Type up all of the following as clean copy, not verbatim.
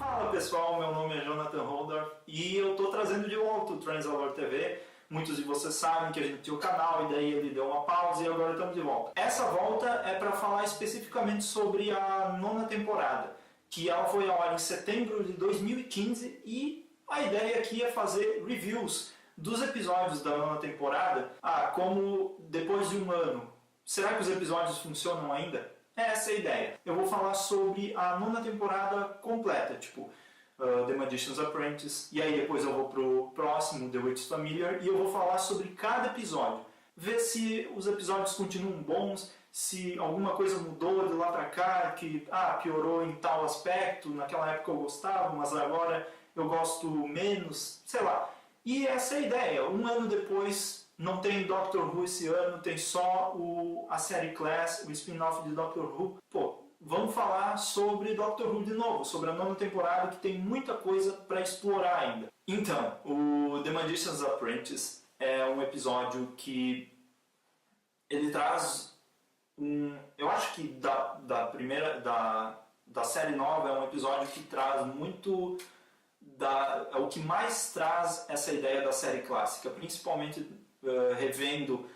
Fala pessoal, meu nome é Jonathan Holdorf e eu estou trazendo de volta o Transalor TV. Muitos de vocês sabem que a gente tinha o canal e daí ele deu uma pausa e agora estamos de volta. Essa volta é para falar especificamente sobre a 9ª temporada, que ela foi ao ar em setembro de 2015 e a ideia aqui é fazer reviews dos episódios da 9ª temporada. Como depois de um ano, será que os episódios funcionam ainda? Essa é a ideia. Eu vou falar sobre a 9ª temporada completa, tipo The Magician's Apprentice, e aí depois eu vou pro próximo, The Witch's Familiar, e eu vou falar sobre cada episódio. Ver se os episódios continuam bons, se alguma coisa mudou de lá pra cá, que piorou em tal aspecto, naquela época eu gostava, mas agora eu gosto menos, sei lá. E essa é a ideia. Um ano depois, não tem Doctor Who esse ano, tem só a série Class, o spin-off de Doctor Who. Vamos falar sobre Doctor Who de novo, sobre a 9ª temporada, que tem muita coisa para explorar ainda. Então, o The Magician's Apprentice é um episódio que ele traz eu acho que da série nova é um episódio que traz muito é o que mais traz essa ideia da série clássica, principalmente revendo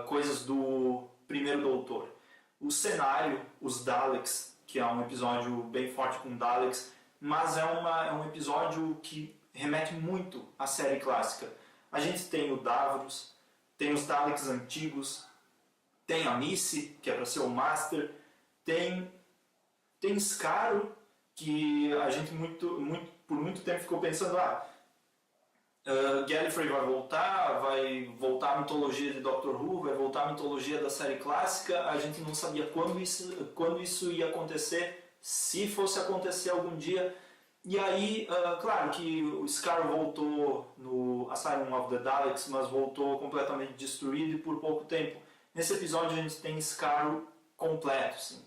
coisas do primeiro Doutor. O cenário, os Daleks, que é um episódio bem forte com Daleks, mas é um episódio que remete muito à série clássica. A gente tem o Davros, tem os Daleks antigos, tem a Missy, que é para ser o Master, tem Skaro, que a gente por muito tempo ficou pensando, Gallifrey vai voltar a mitologia de Doctor Who, vai voltar a mitologia da série clássica. A gente não sabia quando isso ia acontecer, se fosse acontecer algum dia. E aí, claro que o Skaro voltou no Asylum of the Daleks, mas voltou completamente destruído e por pouco tempo. Nesse episódio a gente tem Skaro completo, sim.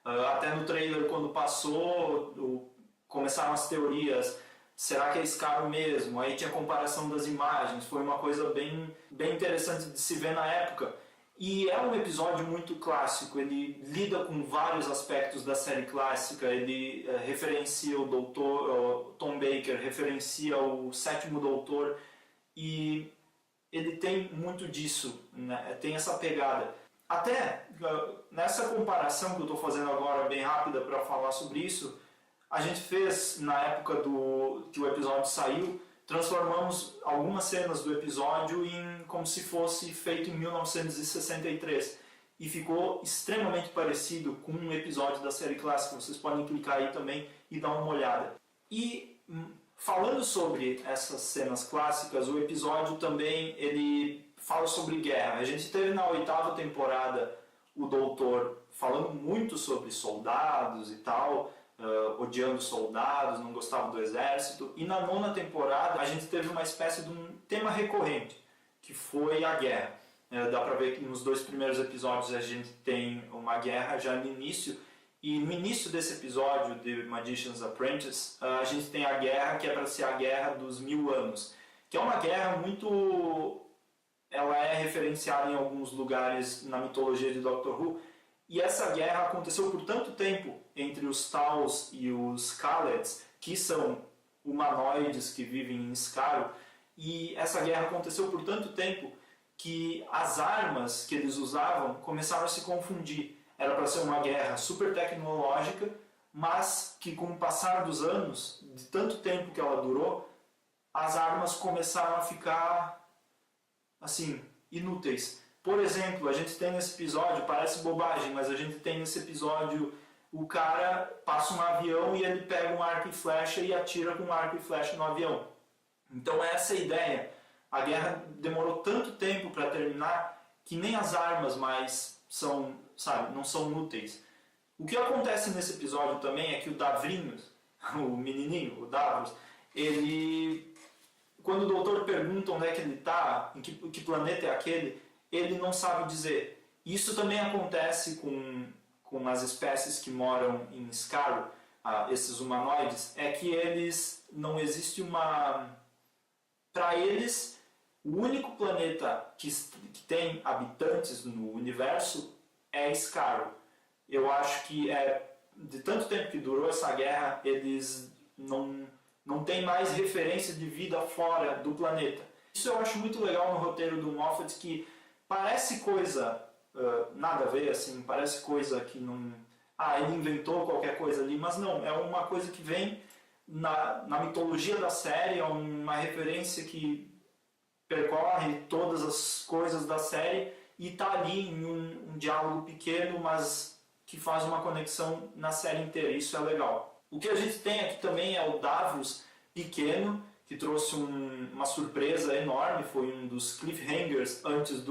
Até no trailer, quando passou, começaram as teorias. Será que é Skaro mesmo? Aí tinha comparação das imagens, foi uma coisa bem interessante de se ver na época. E é um episódio muito clássico, ele lida com vários aspectos da série clássica, ele referencia o Doutor, Tom Baker, referencia o 7º Doutor, e ele tem muito disso, né? Tem essa pegada. Até nessa comparação que eu estou fazendo agora, bem rápida para falar sobre isso, a gente fez, na época que o episódio saiu, transformamos algumas cenas do episódio como se fosse feito em 1963. E ficou extremamente parecido com um episódio da série clássica. Vocês podem clicar aí também e dar uma olhada. E falando sobre essas cenas clássicas, o episódio também ele fala sobre guerra. A gente teve na 8ª temporada o Doutor falando muito sobre soldados e tal, odiando soldados, não gostava do exército. E na 9ª temporada a gente teve uma espécie de um tema recorrente, que foi a guerra. Dá pra ver que nos 2 primeiros episódios a gente tem uma guerra já no início, e no início desse episódio de Magician's Apprentice a gente tem a guerra que é para ser a guerra dos 1000 anos, que é uma guerra ela é referenciada em alguns lugares na mitologia de Doctor Who. E essa guerra aconteceu por tanto tempo entre os Tals e os Kaleds, que são humanoides que vivem em Skaro, e essa guerra aconteceu por tanto tempo que as armas que eles usavam começaram a se confundir. Era para ser uma guerra super tecnológica, mas que com o passar dos anos, de tanto tempo que ela durou, as armas começaram a ficar assim, inúteis. Por exemplo, a gente tem nesse episódio, parece bobagem, mas a gente tem nesse episódio o cara passa um avião e ele pega um arco e flecha e atira com um arco e flecha no avião. Então essa é a ideia. A guerra demorou tanto tempo para terminar que nem as armas mais não são úteis. O que acontece nesse episódio também é que o Davrinhos, o menininho, o Davros, quando o doutor pergunta onde é que ele está, em que planeta é aquele, ele não sabe dizer. Isso também acontece com as espécies que moram em Skaro, esses humanoides, é que eles não existe para eles, o único planeta que tem habitantes no universo é Skaro. Eu acho que de tanto tempo que durou essa guerra, eles não tem mais referência de vida fora do planeta. Isso eu acho muito legal no roteiro do Moffat, que parece coisa nada a ver, assim, parece coisa que não... ele inventou qualquer coisa ali, mas não, é uma coisa que vem na mitologia da série, é uma referência que percorre todas as coisas da série e está ali em um diálogo pequeno, mas que faz uma conexão na série inteira. Isso é legal. O que a gente tem aqui também é o Davos pequeno, que trouxe uma surpresa enorme, foi um dos cliffhangers antes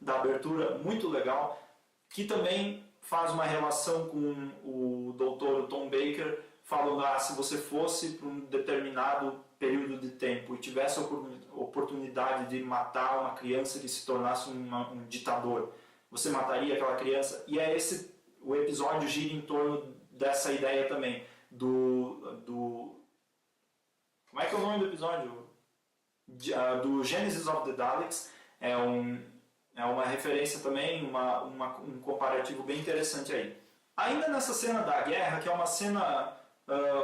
da abertura, muito legal, que também faz uma relação com o doutor Tom Baker, falando, se você fosse para um determinado período de tempo e tivesse a oportunidade de matar uma criança que se tornasse um ditador, você mataria aquela criança? E o episódio gira em torno dessa ideia também, como é que é o nome do episódio? Do Genesis of the Daleks. É uma referência também, um comparativo bem interessante aí. Ainda nessa cena da guerra, que é uma cena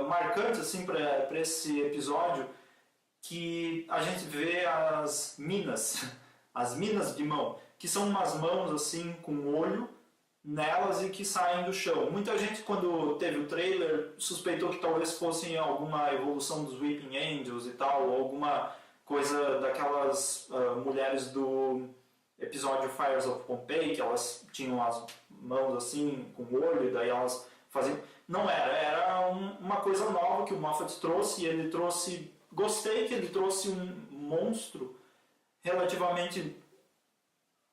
marcante assim, para esse episódio, que a gente vê as minas de mão, que são umas mãos assim com olho nelas e que saem do chão. Muita gente, quando teve o trailer, suspeitou que talvez fossem alguma evolução dos Weeping Angels e tal, ou alguma coisa daquelas mulheres do episódio Fires of Pompeii, que elas tinham as mãos assim com olho e daí elas faziam... Não era uma coisa nova que o Moffat trouxe, e ele trouxe... Gostei que ele trouxe um monstro relativamente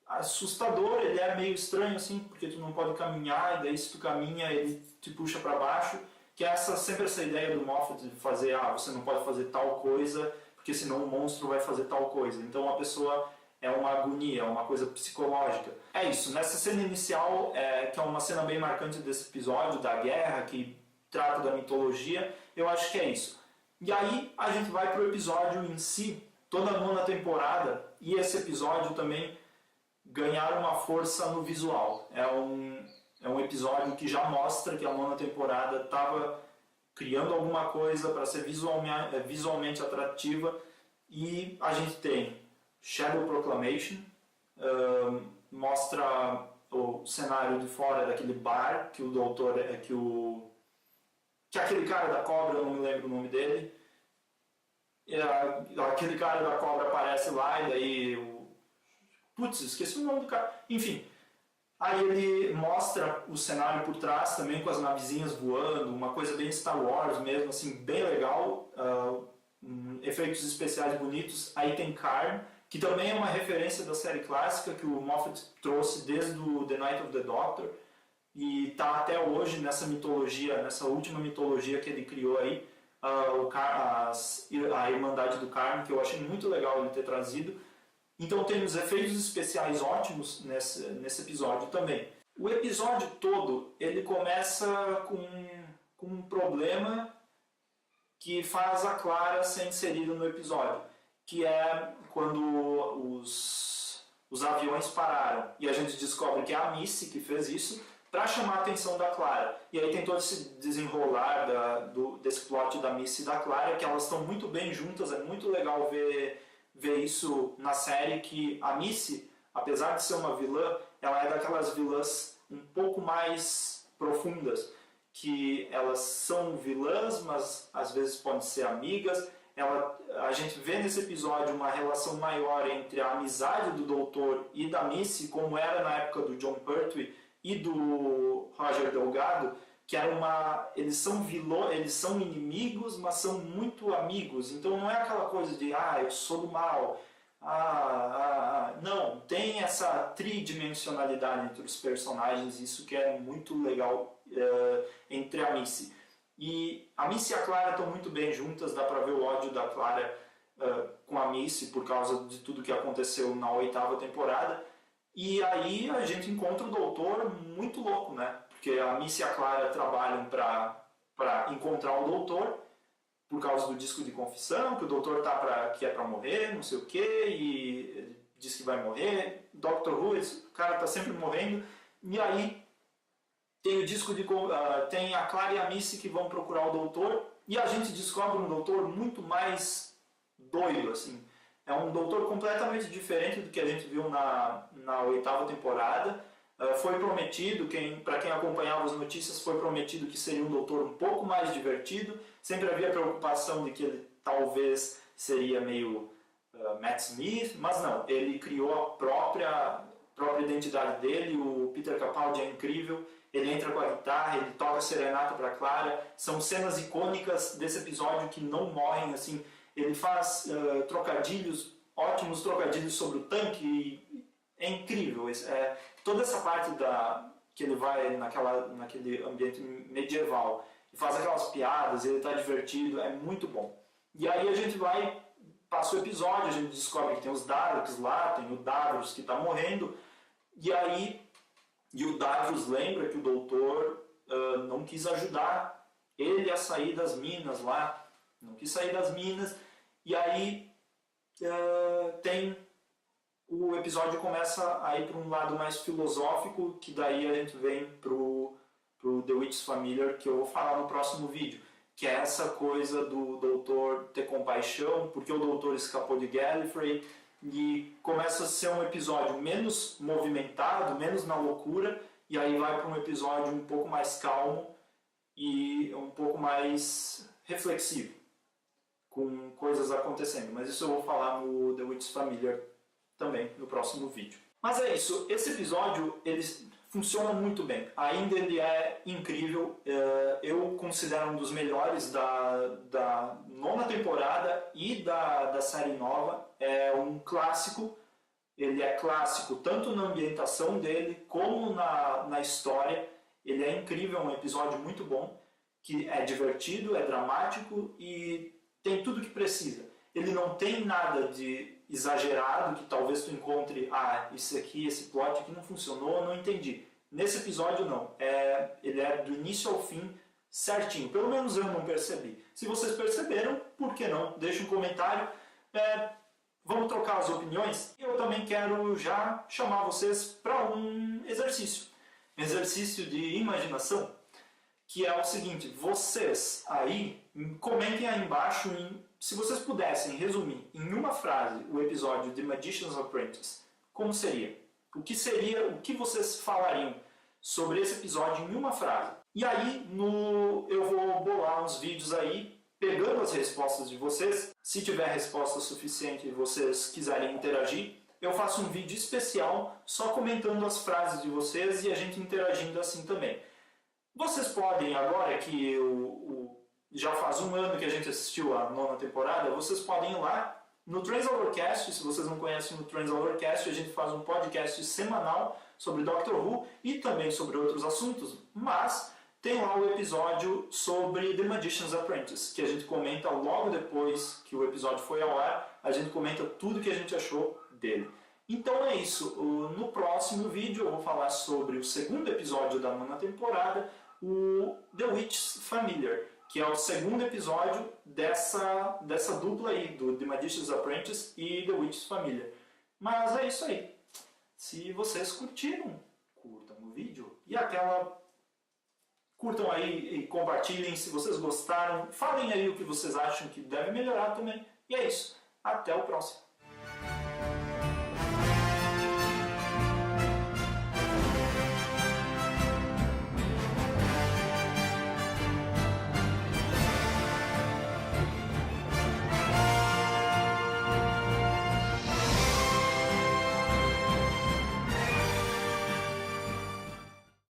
assustador. Ele é meio estranho assim, porque tu não pode caminhar, e daí se tu caminha ele te puxa para baixo, que é sempre essa ideia do Moffat de fazer, você não pode fazer tal coisa, porque senão o monstro vai fazer tal coisa. Então a pessoa é uma agonia, é uma coisa psicológica. É isso, nessa cena inicial, que é uma cena bem marcante desse episódio, da guerra, que trata da mitologia, eu acho que é isso. E aí a gente vai para o episódio em si, toda a nona temporada, e esse episódio também ganharam uma força no visual. É um episódio que já mostra que a nona temporada estava criando alguma coisa para ser visualmente atrativa, e a gente tem Shadow Proclamation, mostra o cenário de fora daquele bar que o doutor que aquele cara da cobra, eu não me lembro o nome dele, aquele cara da cobra aparece lá e daí esqueci o nome do cara, enfim, aí ele mostra o cenário por trás também com as navezinhas voando, uma coisa bem Star Wars mesmo, assim, bem legal, efeitos especiais bonitos. Aí tem Karn, que também é uma referência da série clássica que o Moffat trouxe desde o The Night of the Doctor, e está até hoje nessa mitologia, nessa última mitologia que ele criou aí, a Irmandade do Karn, que eu achei muito legal ele ter trazido. Então temos efeitos especiais ótimos nesse episódio também. O episódio todo ele começa com um problema que faz a Clara ser inserida no episódio, que é quando os aviões pararam e a gente descobre que é a Missy que fez isso para chamar a atenção da Clara. E aí tem todo esse desenrolar desse plot da Missy e da Clara, que elas estão muito bem juntas. É muito legal ver isso na série, que a Missy, apesar de ser uma vilã, ela é daquelas vilãs um pouco mais profundas, que elas são vilãs, mas às vezes podem ser amigas. A gente vê nesse episódio uma relação maior entre a amizade do Doutor e da Missy, como era na época do Jon Pertwee e do Roger Delgado, que era eles são inimigos, mas são muito amigos. Então não é aquela coisa de eu sou do mal. Não, tem essa tridimensionalidade entre os personagens, isso que é muito legal entre a Missy. E a Missy e a Clara estão muito bem juntas, dá pra ver o ódio da Clara com a Missy por causa de tudo que aconteceu na 8ª temporada. E aí a gente encontra o Doutor muito louco, né? Porque a Missy e a Clara trabalham para encontrar o Doutor por causa do disco de confissão, que o Doutor que é para morrer, não sei o quê, e ele diz que vai morrer. Doctor Who, o cara está sempre morrendo. E aí tem o disco de tem a Clara e a Missy que vão procurar o doutor e a gente descobre um doutor muito mais doido, assim. É um doutor completamente diferente do que a gente viu na oitava temporada. Foi prometido, para quem acompanhava as notícias, foi prometido que seria um doutor um pouco mais divertido. Sempre havia preocupação de que ele talvez seria meio Matt Smith, mas não, ele criou a própria identidade dele. O Peter Capaldi é incrível, ele entra com a guitarra, ele toca serenata para Clara. São cenas icônicas desse episódio que não morrem, assim. Ele faz trocadilhos, ótimos trocadilhos sobre o tanque, e é incrível. Toda essa parte que ele vai naquele ambiente medieval e faz aquelas piadas, ele está divertido, é muito bom. E aí a gente passa o episódio, a gente descobre que tem os Daleks lá, tem o Davros que está morrendo, e o Davros lembra que o doutor não quis ajudar ele a sair das minas lá, não quis sair das minas, e aí o episódio começa a ir para um lado mais filosófico, que daí a gente vem pro The Witch's Familiar, que eu vou falar no próximo vídeo, que é essa coisa do doutor ter compaixão, porque o doutor escapou de Gallifrey, e começa a ser um episódio menos movimentado, menos na loucura, e aí vai para um episódio um pouco mais calmo e um pouco mais reflexivo, com coisas acontecendo. Mas isso eu vou falar no The Witch's Familiar também, no próximo vídeo. Mas é isso, esse episódio ele funciona muito bem, ainda ele é incrível, eu considero um dos melhores da nona temporada e da série nova. É um clássico, ele é clássico tanto na ambientação dele como na história. Ele é incrível, é um episódio muito bom, que é divertido, é dramático e tem tudo que precisa. Ele não tem nada de exagerado que talvez tu encontre, esse plot aqui não funcionou, não entendi. Nesse episódio não, ele é do início ao fim certinho, pelo menos eu não percebi. Se vocês perceberam, por que não? Deixa um comentário, vamos trocar as opiniões. Eu também quero já chamar vocês para um exercício de imaginação, que é o seguinte: vocês aí, comentem aí embaixo, se vocês pudessem resumir em uma frase o episódio de Magician's Apprentice, como seria? O que vocês falariam sobre esse episódio em uma frase? E aí eu vou bolar uns vídeos aí, pegando as respostas de vocês. Se tiver resposta suficiente e vocês quiserem interagir, eu faço um vídeo especial só comentando as frases de vocês e a gente interagindo assim também. Vocês podem, agora que já faz um ano que a gente assistiu a nona temporada, vocês podem ir lá no Translatorcast. Se vocês não conhecem o Translatorcast, a gente faz um podcast semanal sobre Doctor Who e também sobre outros assuntos, mas tem lá o episódio sobre The Magician's Apprentice, que a gente comenta logo depois que o episódio foi ao ar, a gente comenta tudo que a gente achou dele. Então é isso, no próximo vídeo eu vou falar sobre o segundo episódio da nona temporada, o The Witch's Familiar, que é o segundo episódio dessa dupla aí, do The Magician's Apprentice e The Witch's Familiar. Mas é isso aí. Se vocês curtiram, curtam o vídeo e curtam aí e compartilhem se vocês gostaram. Falem aí o que vocês acham que deve melhorar também. E é isso. Até o próximo.